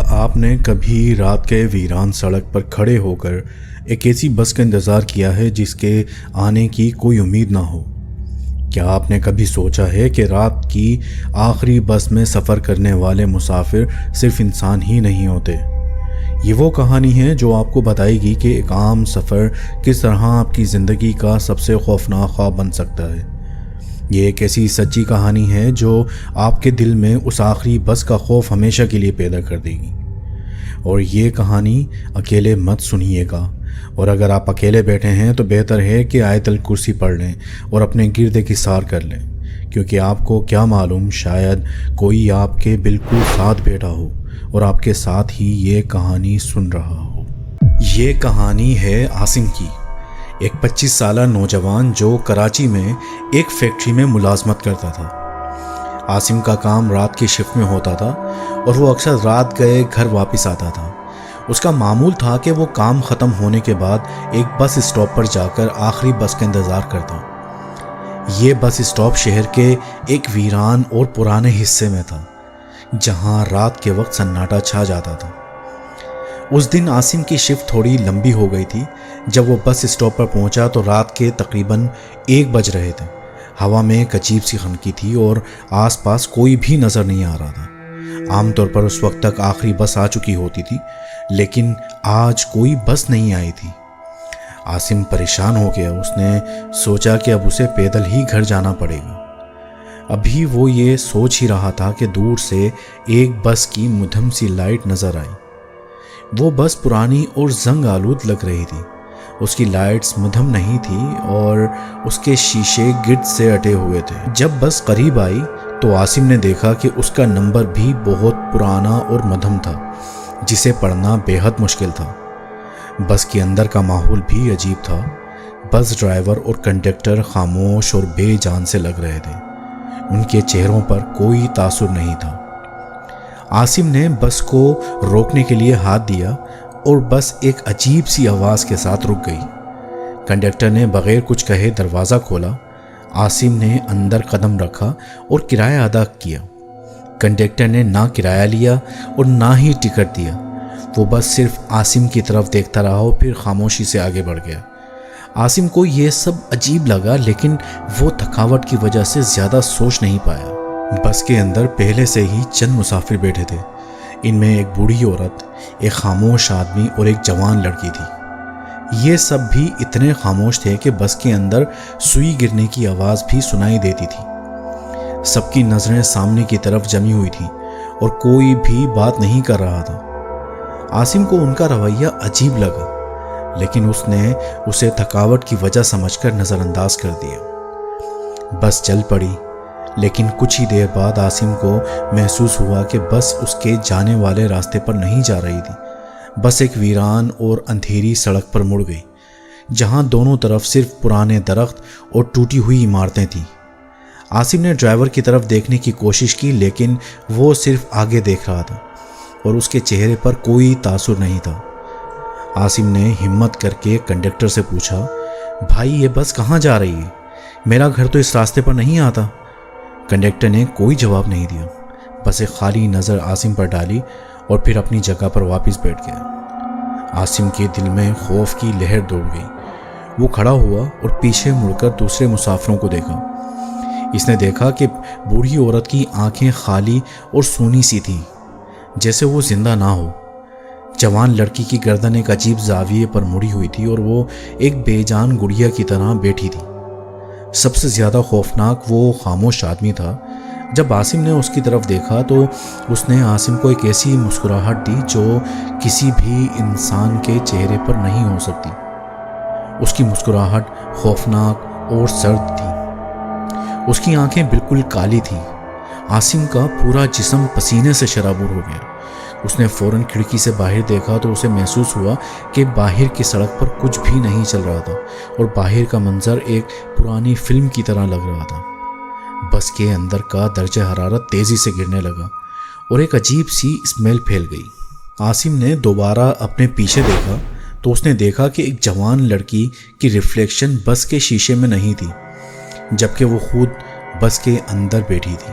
آپ نے کبھی رات کے ویران سڑک پر کھڑے ہو کر ایک ایسی بس کا انتظار کیا ہے جس کے آنے کی کوئی امید نہ ہو؟ کیا آپ نے کبھی سوچا ہے کہ رات کی آخری بس میں سفر کرنے والے مسافر صرف انسان ہی نہیں ہوتے؟ یہ وہ کہانی ہے جو آپ کو بتائے گی کہ ایک عام سفر کس طرح آپ کی زندگی کا سب سے خوفناک خواب بن سکتا ہے۔ یہ ایک ایسی سچی کہانی ہے جو آپ کے دل میں اس آخری بس کا خوف ہمیشہ کے لیے پیدا کر دے گی۔ اور یہ کہانی اکیلے مت سنیے گا، اور اگر آپ اکیلے بیٹھے ہیں تو بہتر ہے کہ آیت الکرسی پڑھ لیں اور اپنے گرد اکسار کر لیں، کیونکہ آپ کو کیا معلوم، شاید کوئی آپ کے بالکل ساتھ بیٹھا ہو اور آپ کے ساتھ ہی یہ کہانی سن رہا ہو۔ یہ کہانی ہے عاصم کی، ایک 25 سالہ نوجوان جو کراچی میں ایک فیکٹری میں ملازمت کرتا تھا۔ عاصم کا کام رات کی شفٹ میں ہوتا تھا اور وہ اکثر رات گئے گھر واپس آتا تھا۔ اس کا معمول تھا کہ وہ کام ختم ہونے کے بعد ایک بس اسٹاپ پر جا کر آخری بس کا انتظار کرتا۔ یہ بس اسٹاپ شہر کے ایک ویران اور پرانے حصے میں تھا، جہاں رات کے وقت سناٹا چھا جاتا تھا۔ اس دن عاصم کی شفٹ تھوڑی لمبی ہو گئی تھی۔ جب وہ بس اسٹاپ پر پہنچا تو رات کے تقریباً 1 بج رہے تھے۔ ہوا میں ایک عجیب سی خنکی تھی اور آس پاس کوئی بھی نظر نہیں آ رہا تھا۔ عام طور پر اس وقت تک آخری بس آ چکی ہوتی تھی، لیکن آج کوئی بس نہیں آئی تھی۔ عاصم پریشان ہو گیا۔ اس نے سوچا کہ اب اسے پیدل ہی گھر جانا پڑے گا۔ ابھی وہ یہ سوچ ہی رہا تھا کہ دور سے ایک بس کی مدھم سی لائٹ نظر آئی۔ وہ بس پرانی اور زنگ آلود لگ رہی تھی۔ اس کی لائٹس مدھم نہیں تھی اور اس کے شیشے گرد سے اٹے ہوئے تھے۔ جب بس قریب آئی تو عاصم نے دیکھا کہ اس کا نمبر بھی بہت پرانا اور مدھم تھا، جسے پڑھنا بے حد مشکل تھا۔ بس کے اندر کا ماحول بھی عجیب تھا۔ بس ڈرائیور اور کنڈکٹر خاموش اور بے جان سے لگ رہے تھے۔ ان کے چہروں پر کوئی تاثر نہیں تھا۔ عاصم نے بس کو روکنے کے لیے ہاتھ دیا اور بس ایک عجیب سی آواز کے ساتھ رک گئی۔ کنڈکٹر نے بغیر کچھ کہے دروازہ کھولا۔ عاصم نے اندر قدم رکھا اور کرایہ ادا کیا۔ کنڈکٹر نے نہ کرایہ لیا اور نہ ہی ٹکٹ دیا۔ وہ بس صرف عاصم کی طرف دیکھتا رہا اور پھر خاموشی سے آگے بڑھ گیا۔ عاصم کو یہ سب عجیب لگا، لیکن وہ تھکاوٹ کی وجہ سے زیادہ سوچ نہیں پایا۔ بس کے اندر پہلے سے ہی چند مسافر بیٹھے تھے۔ ان میں ایک بوڑھی عورت، ایک خاموش آدمی اور ایک جوان لڑکی تھی۔ یہ سب بھی اتنے خاموش تھے کہ بس کے اندر سوئی گرنے کی آواز بھی سنائی دیتی تھی۔ سب کی نظریں سامنے کی طرف جمی ہوئی تھیں اور کوئی بھی بات نہیں کر رہا تھا۔ عاصم کو ان کا رویہ عجیب لگا، لیکن اس نے اسے تھکاوٹ کی وجہ سمجھ کر نظر انداز کر دیا۔ بس چل پڑی، لیکن کچھ ہی دیر بعد عاصم کو محسوس ہوا کہ بس اس کے جانے والے راستے پر نہیں جا رہی تھی۔ بس ایک ویران اور اندھیری سڑک پر مڑ گئی، جہاں دونوں طرف صرف پرانے درخت اور ٹوٹی ہوئی عمارتیں تھیں۔ عاصم نے ڈرائیور کی طرف دیکھنے کی کوشش کی، لیکن وہ صرف آگے دیکھ رہا تھا اور اس کے چہرے پر کوئی تاثر نہیں تھا۔ عاصم نے ہمت کر کے کنڈکٹر سے پوچھا، بھائی یہ بس کہاں جا رہی ہے؟ میرا گھر تو اس راستے پر نہیں آتا۔ کنڈکٹر نے کوئی جواب نہیں دیا، بس ایک خالی نظر عاصم پر ڈالی اور پھر اپنی جگہ پر واپس بیٹھ گیا۔ عاصم کے دل میں خوف کی لہر دوڑ گئی۔ وہ کھڑا ہوا اور پیچھے مڑ کر دوسرے مسافروں کو دیکھا۔ اس نے دیکھا کہ بوڑھی عورت کی آنکھیں خالی اور سونی سی تھیں، جیسے وہ زندہ نہ ہو۔ جوان لڑکی کی گردن ایک عجیب زاویے پر مڑی ہوئی تھی اور وہ ایک بے جان گڑیا کی طرح بیٹھی تھی۔ سب سے زیادہ خوفناک وہ خاموش آدمی تھا۔ جب عاصم نے اس کی طرف دیکھا تو اس نے عاصم کو ایک ایسی مسکراہٹ دی جو کسی بھی انسان کے چہرے پر نہیں ہو سکتی۔ اس کی مسکراہٹ خوفناک اور سرد تھی۔ اس کی آنکھیں بالکل کالی تھیں۔ عاصم کا پورا جسم پسینے سے شرابور ہو گیا۔ اس نے فوراً کھڑکی سے باہر دیکھا تو اسے محسوس ہوا کہ باہر کی سڑک پر کچھ بھی نہیں چل رہا تھا اور باہر کا منظر ایک پرانی فلم کی طرح لگ رہا تھا۔ بس کے اندر کا درجہ حرارت تیزی سے گرنے لگا اور ایک عجیب سی اسمیل پھیل گئی۔ عاصم نے دوبارہ اپنے پیچھے دیکھا تو اس نے دیکھا کہ ایک جوان لڑکی کی ریفلیکشن بس کے شیشے میں نہیں تھی، جبکہ وہ خود بس کے اندر بیٹھی تھی۔